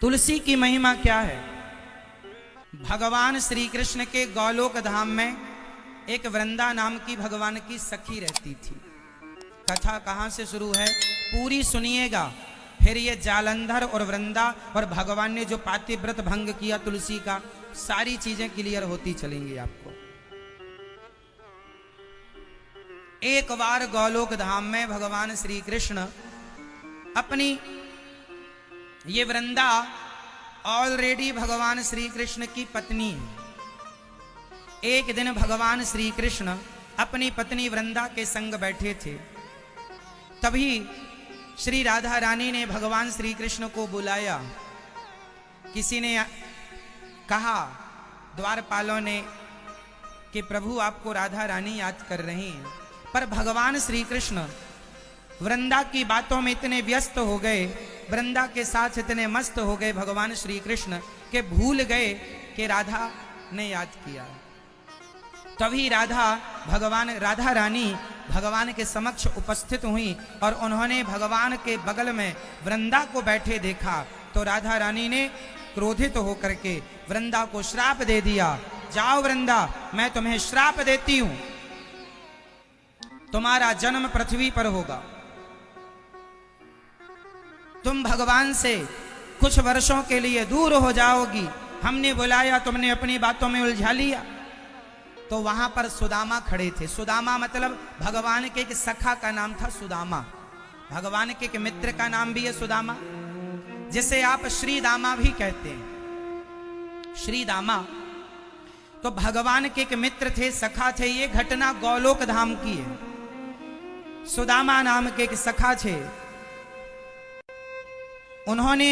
तुलसी की महिमा क्या है? भगवान श्री कृष्ण के गौलोक धाम में एक वृंदा नाम की भगवान की सखी रहती थी। कथा कहां से शुरू है पूरी सुनिएगा, फिर ये जालंधर और वृंदा और भगवान ने जो पातिव्रत भंग किया तुलसी का, सारी चीजें क्लियर होती चलेंगी आपको। एक बार गौलोक धाम में भगवान श्री कृष्ण अपनी ये वृंदा ऑलरेडी भगवान श्री कृष्ण की पत्नी है। एक दिन भगवान श्री कृष्ण अपनी पत्नी वृंदा के संग बैठे थे, तभी श्री राधा रानी ने भगवान श्री कृष्ण को बुलाया। किसी ने कहा, द्वारपालों ने, कि प्रभु आपको राधा रानी याद कर रही हैं। पर भगवान श्री कृष्ण वृंदा की बातों में इतने व्यस्त हो गए, वृंदा के साथ इतने मस्त हो गए भगवान श्री कृष्ण के भूल गए कि राधा ने याद किया। तभी राधा रानी भगवान के समक्ष उपस्थित हुई और उन्होंने भगवान के बगल में वृंदा को बैठे देखा तो राधा रानी ने क्रोधित होकर के वृंदा को श्राप दे दिया। जाओ वृंदा, मैं तुम्हें श्राप देती हूं, तुम्हारा जन्म पृथ्वी पर होगा। तुम भगवान से कुछ वर्षों के लिए दूर हो जाओगी। हमने बुलाया, तुमने अपनी बातों में उलझा लिया। तो वहां पर सुदामा खड़े थे। सुदामा मतलब भगवान के एक सखा का नाम था सुदामा। भगवान के एक मित्र का नाम भी है सुदामा, जिसे आप श्री दामा भी कहते हैं। श्री दामा तो भगवान के एक मित्र थे, सखा थे। ये घटना गौलोक धाम की है। सुदामा नाम के एक सखा थे। उन्होंने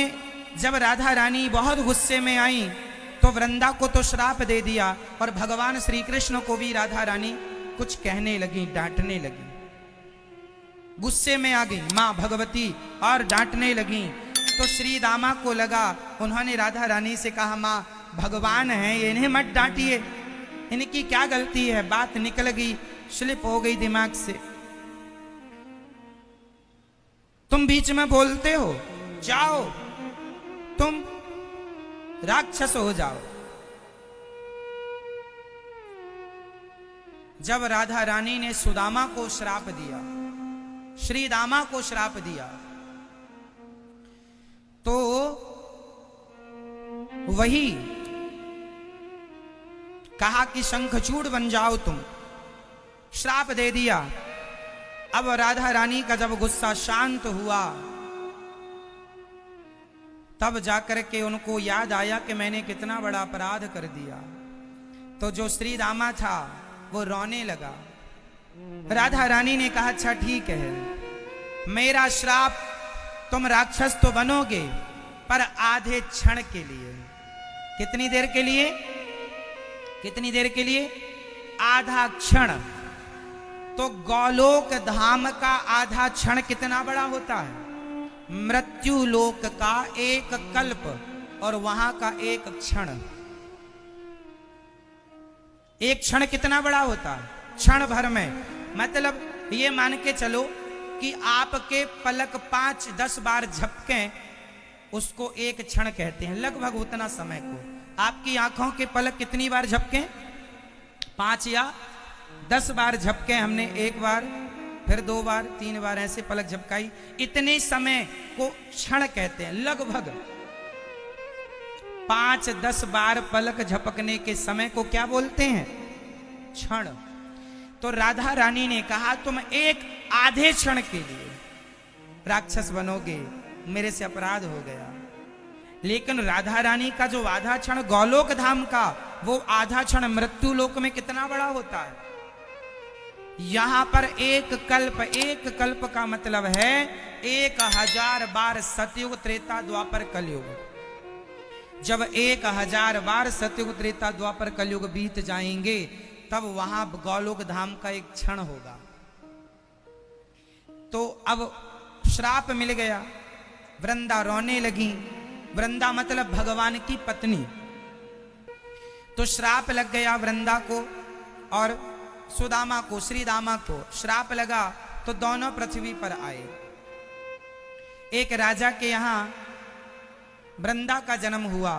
जब राधा रानी बहुत गुस्से में आई तो वृंदा को तो श्राप दे दिया और भगवान श्री कृष्ण को भी राधा रानी कुछ कहने लगी, डांटने लगी। गुस्से में आ गई मां भगवती और डांटने लगी। तो श्री दामा को लगा, उन्होंने राधा रानी से कहा, मां भगवान है, इन्हें मत डांटिए, इनकी क्या गलती है। बात निकल गई, स्लिप हो गई दिमाग से। तुम बीच में बोलते हो, जाओ तुम राक्षस हो जाओ। जब राधा रानी ने सुदामा को श्राप दिया, श्री दामा को श्राप दिया, तो वही कहा कि शंखचूड़ बन जाओ तुम, श्राप दे दिया। अब राधा रानी का जब गुस्सा शांत हुआ तब जाकर के उनको याद आया कि मैंने कितना बड़ा अपराध कर दिया। तो जो श्री दामा था वो रोने लगा। राधा रानी ने कहा, अच्छा ठीक है, मेरा श्राप, तुम राक्षस तो बनोगे पर आधे क्षण के लिए। कितनी देर के लिए? कितनी देर के लिए? आधा क्षण। तो गौलोक धाम का आधा क्षण कितना बड़ा होता है? मृत्यु लोक का एक कल्प और वहां का एक क्षण। एक क्षण कितना बड़ा होता है? क्षण भर में, मतलब ये मान के चलो कि आपके पलक 5-10 बार झपके, उसको एक क्षण कहते हैं। लगभग उतना समय को आपकी आंखों के पलक कितनी बार झपके? 5 या 10 बार झपके हमने, एक बार, फिर 2 बार, 3 बार, ऐसे पलक झपकाई। इतने समय को क्षण कहते हैं। लगभग 5-10 बार पलक झपकने के समय को क्या बोलते हैं? क्षण। तो राधा रानी ने कहा, तुम एक आधे क्षण के लिए राक्षस बनोगे, मेरे से अपराध हो गया। लेकिन राधा रानी का जो आधा क्षण गौलोक धाम का, वो आधा क्षण मृत्यु लोक में कितना बड़ा होता है? यहां पर एक कल्प का मतलब है 1000 बार सतयुग, त्रेता, द्वापर, कलयुग। जब 1000 बार सतयुग, त्रेता, द्वापर, कलयुग बीत जाएंगे तब वहां गौलोक धाम का एक क्षण होगा। तो अब श्राप मिल गया, वृंदा रोने लगी। वृंदा मतलब भगवान की पत्नी। तो श्राप लग गया वृंदा को और सुदामा को, श्री दामा को श्राप लगा तो दोनों पृथ्वी पर आए। एक राजा के यहां वृंदा का जन्म हुआ,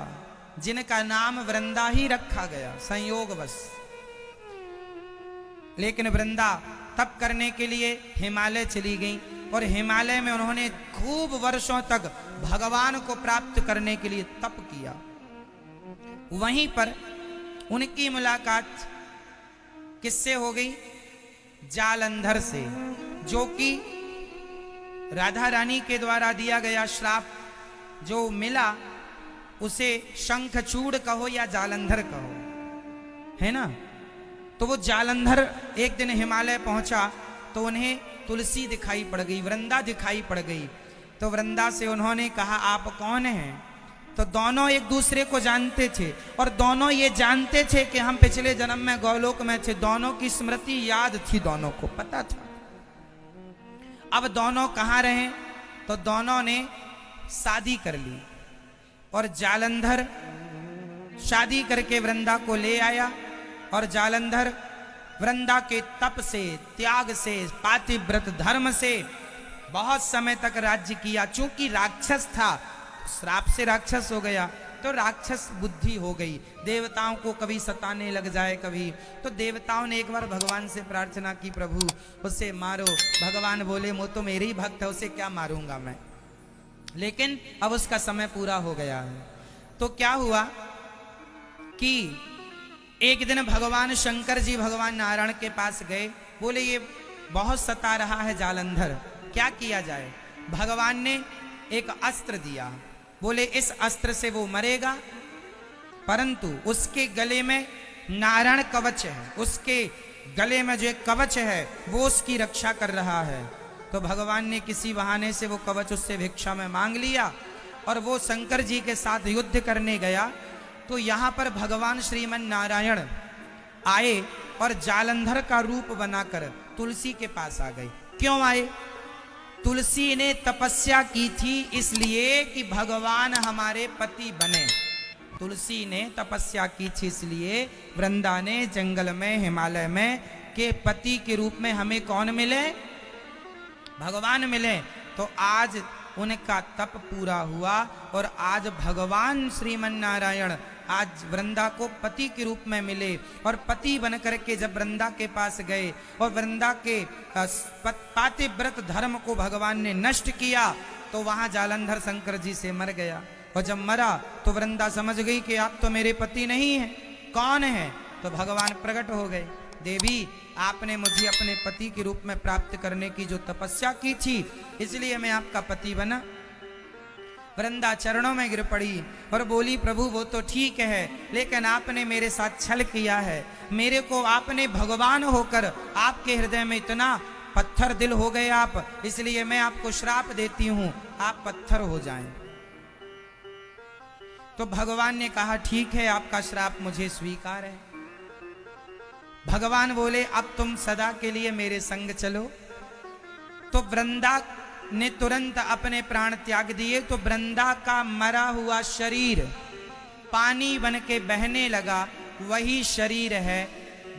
जिनका नाम वृंदा ही रखा गया संयोगवश। लेकिन वृंदा तप करने के लिए हिमालय चली गई और हिमालय में उन्होंने खूब वर्षों तक भगवान को प्राप्त करने के लिए तप किया। वहीं पर उनकी मुलाकात किससे हो गई? जालंधर से, जो कि राधा रानी के द्वारा दिया गया श्राप जो मिला उसे शंखचूड़ कहो या जालंधर कहो, है ना। तो वो जालंधर एक दिन हिमालय पहुंचा तो उन्हें तुलसी दिखाई पड़ गई, वृंदा दिखाई पड़ गई। तो वृंदा से उन्होंने कहा आप कौन हैं? तो दोनों एक दूसरे को जानते थे और दोनों ये जानते थे कि हम पिछले जन्म में गौलोक में थे। दोनों की स्मृति याद थी, दोनों को पता था। अब दोनों कहाँ रहे? तो दोनों ने शादी कर ली और जालंधर शादी करके वृंदा को ले आया और जालंधर वृंदा के तप से, त्याग से, पातिव्रत धर्म से बहुत समय तक राज्य किया। चूंकि राक्षस था, श्राप से राक्षस हो गया तो राक्षस बुद्धि हो गई, देवताओं को कभी सताने लग जाए कभी। तो देवताओं ने एक बार भगवान से प्रार्थना की, प्रभु उसे मारो। भगवान बोले वो तो मेरे ही भक्त है, उसे क्या मारूंगा मैं। लेकिन अब उसका समय पूरा हो गया है। तो क्या हुआ कि एक दिन भगवान शंकर जी भगवान नारायण के पास गए, बोले ये बहुत सता रहा है जालंधर, क्या किया जाए। भगवान ने एक अस्त्र दिया, बोले इस अस्त्र से वो मरेगा, परंतु उसके गले में नारायण कवच है, उसके गले में जो एक कवच है वो उसकी रक्षा कर रहा है। तो भगवान ने किसी बहाने से वो कवच उससे भिक्षा में मांग लिया और वो शंकर जी के साथ युद्ध करने गया। तो यहाँ पर भगवान श्रीमन नारायण आए और जालंधर का रूप बनाकर तुलसी के पास आ गए। क्यों आए? तुलसी ने तपस्या की थी इसलिए कि भगवान हमारे पति बने। तुलसी ने तपस्या की थी इसलिए वृंदा ने जंगल में, हिमालय में के पति के रूप में हमें कौन मिले? भगवान मिले। तो आज उनका तप पूरा हुआ और आज भगवान श्रीमन नारायण आज वृंदा को पति के रूप में मिले और पति बनकर के जब वृंदा के पास गए और वृंदा के पातिव्रत धर्म को भगवान ने नष्ट किया तो वहां जालंधर शंकर जी से मर गया। और जब मरा तो वृंदा समझ गई कि आप तो मेरे पति नहीं हैं, कौन है? तो भगवान प्रकट हो गए, देवी आपने मुझे अपने पति के रूप में प्राप्त करने की जो तपस्या की थी इसलिए मैं आपका पति बना। वृंदा चरणों में गिर पड़ी और बोली प्रभु वो तो ठीक है, लेकिन आपने मेरे साथ छल किया है। मेरे को आपने भगवान होकर आपके हृदय में इतना पत्थर दिल हो गए आप, इसलिए मैं आपको श्राप देती हूं, आप पत्थर हो जाएं। तो भगवान ने कहा ठीक है, आपका श्राप मुझे स्वीकार है। भगवान बोले अब तुम सदा के लिए मेरे संग चलो। तो वृंदा ने तुरंत अपने प्राण त्याग दिए। तो वृंदा का मरा हुआ शरीर पानी बन के बहने लगा, वही शरीर है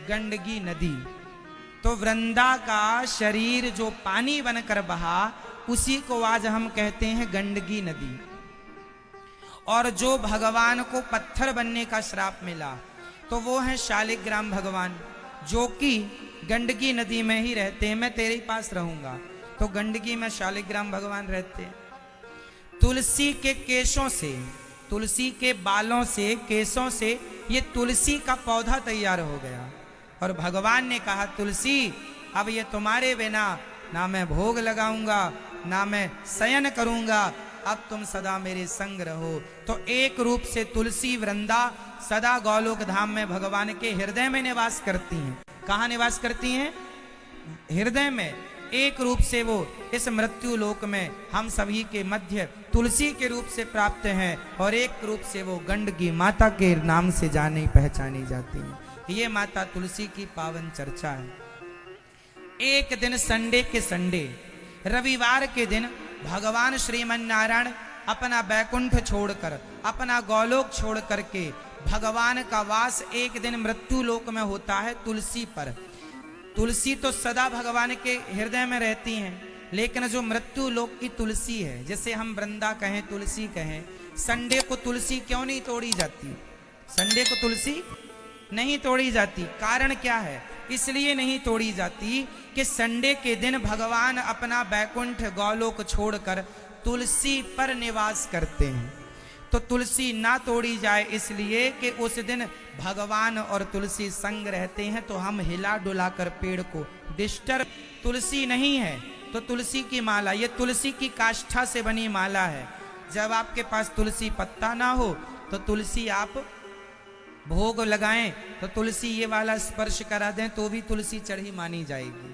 गंडकी नदी। तो वृंदा का शरीर जो पानी बनकर बहा उसी को आज हम कहते हैं गंडकी नदी। और जो भगवान को पत्थर बनने का श्राप मिला तो वो है शालिग्राम भगवान, जो कि गंडकी नदी में ही रहते हैं। मैं तेरे पास रहूंगा। तो गंडकी में शालिग्राम भगवान रहते हैं। तुलसी के केशों से, तुलसी के बालों से, केशों से ये तुलसी का पौधा तैयार हो गया। और भगवान ने कहा तुलसी अब ये तुम्हारे बिना ना मैं भोग लगाऊंगा ना मैं शयन करूंगा, अब तुम सदा मेरे संग रहो। तो एक रूप से तुलसी वृंदा सदा गौलोक धाम में भगवान के हृदय में निवास करती हैं। कहाँ निवास करती हैं? हृदय में। एक रूप से वो इस मृत्यु लोक में हम सभी के मध्य तुलसी के रूप से प्राप्त हैं और एक रूप से वो गंडकी माता के नाम से जानी पहचानी जाती हैं। ये माता तुलसी की पावन चर्चा है। एक दिन संडे के संडे, रविवार के दिन भगवान श्रीमन नारायण अपना बैकुंठ छोड़कर, अपना गौलोक छोड़ करके भगवान का वास एक दिन मृत्यु लोक में होता है तुलसी पर। तुलसी तो सदा भगवान के हृदय में रहती हैं, लेकिन जो मृत्यु लोक की तुलसी है, जैसे हम वृंदा कहें, तुलसी कहें, संडे को तुलसी क्यों नहीं तोड़ी जाती? संडे को तुलसी नहीं तोड़ी जाती। कारण क्या है? इसलिए नहीं तोड़ी जाती कि संडे के दिन भगवान अपना बैकुंठ गौलोक छोड़कर तुलसी पर निवास करते हैं। तो तुलसी ना तोड़ी जाए इसलिए कि उस दिन भगवान और तुलसी संग रहते हैं, तो हम हिला डुला कर पेड़ को डिस्टर्ब। तुलसी नहीं है तो तुलसी की माला, ये तुलसी की काष्ठा से बनी माला है। जब आपके पास तुलसी पत्ता ना हो तो तुलसी आप भोग लगाएं, तो तुलसी ये वाला स्पर्श करा दें तो भी तुलसी चढ़ी मानी जाएगी।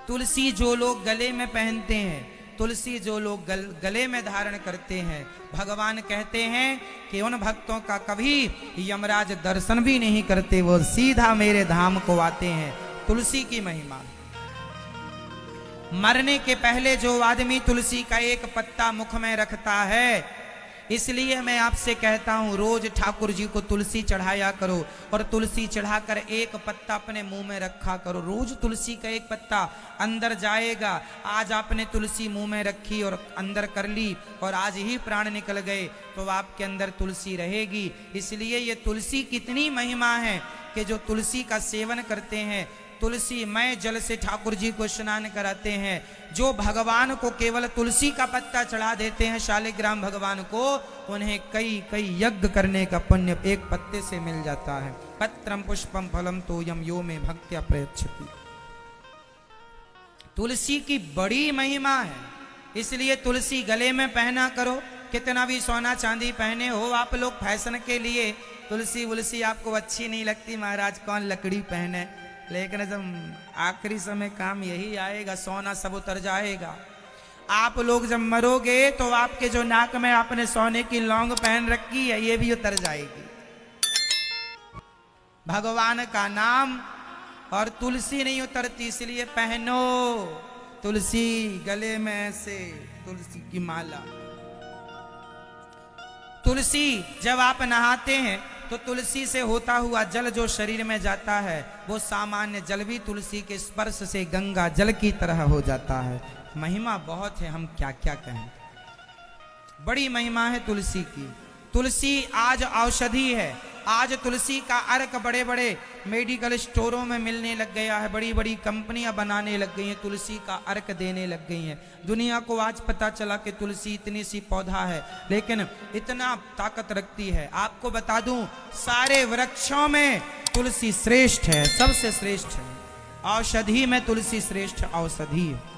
तुलसी जो लोग गले में पहनते हैं, तुलसी जो लोग गले में धारण करते हैं, भगवान कहते हैं कि उन भक्तों का कभी यमराज दर्शन भी नहीं करते, वो सीधा मेरे धाम को आते हैं। तुलसी की महिमा। मरने के पहले जो आदमी तुलसी का एक पत्ता मुख में रखता है, इसलिए मैं आपसे कहता हूं रोज ठाकुर जी को तुलसी चढ़ाया करो और तुलसी चढ़ाकर एक पत्ता अपने मुंह में रखा करो। रोज तुलसी का एक पत्ता अंदर जाएगा। आज आपने तुलसी मुंह में रखी और अंदर कर ली और आज ही प्राण निकल गए तो आपके अंदर तुलसी रहेगी। इसलिए ये तुलसी कितनी महिमा है कि जो तुलसी का सेवन करते हैं, तुलसी मय जल से ठाकुर जी को स्नान कराते हैं, जो भगवान को केवल तुलसी का पत्ता चढ़ा देते हैं, शालिग्राम भगवान को, उन्हें कई कई यज्ञ करने का पुण्य एक पत्ते से मिल जाता है। पत्रम पुष्पम फलम तोयम यो में भक्त्या प्रयच्छति। तुलसी की बड़ी महिमा है, इसलिए तुलसी गले में पहना करो। कितना भी सोना चांदी पहने हो आप लोग फैशन के लिए, तुलसी वुलसी आपको अच्छी नहीं लगती, महाराज कौन लकड़ी पहने, लेकिन जब आखिरी समय काम यही आएगा, सोना सब उतर जाएगा। आप लोग जब मरोगे तो आपके जो नाक में आपने सोने की लौंग पहन रखी है, ये भी उतर जाएगी। भगवान का नाम और तुलसी नहीं उतरती, इसलिए पहनो तुलसी गले में से तुलसी की माला। तुलसी जब आप नहाते हैं तो तुलसी से होता हुआ जल जो शरीर में जाता है, वो सामान्य जल भी तुलसी के स्पर्श से गंगा जल की तरह हो जाता है। महिमा बहुत है, हम क्या क्या कहें। बड़ी महिमा है तुलसी की। तुलसी आज औषधि है। आज तुलसी का अर्क बड़े बड़े मेडिकल स्टोरों में मिलने लग गया है, बड़ी बड़ी कंपनियां बनाने लग गई हैं, तुलसी का अर्क देने लग गई हैं। दुनिया को आज पता चला कि तुलसी इतनी सी पौधा है लेकिन इतना ताकत रखती है। आपको बता दूं, सारे वृक्षों में तुलसी श्रेष्ठ है, सबसे श्रेष्ठ है। औषधि में तुलसी श्रेष्ठ औषधि है।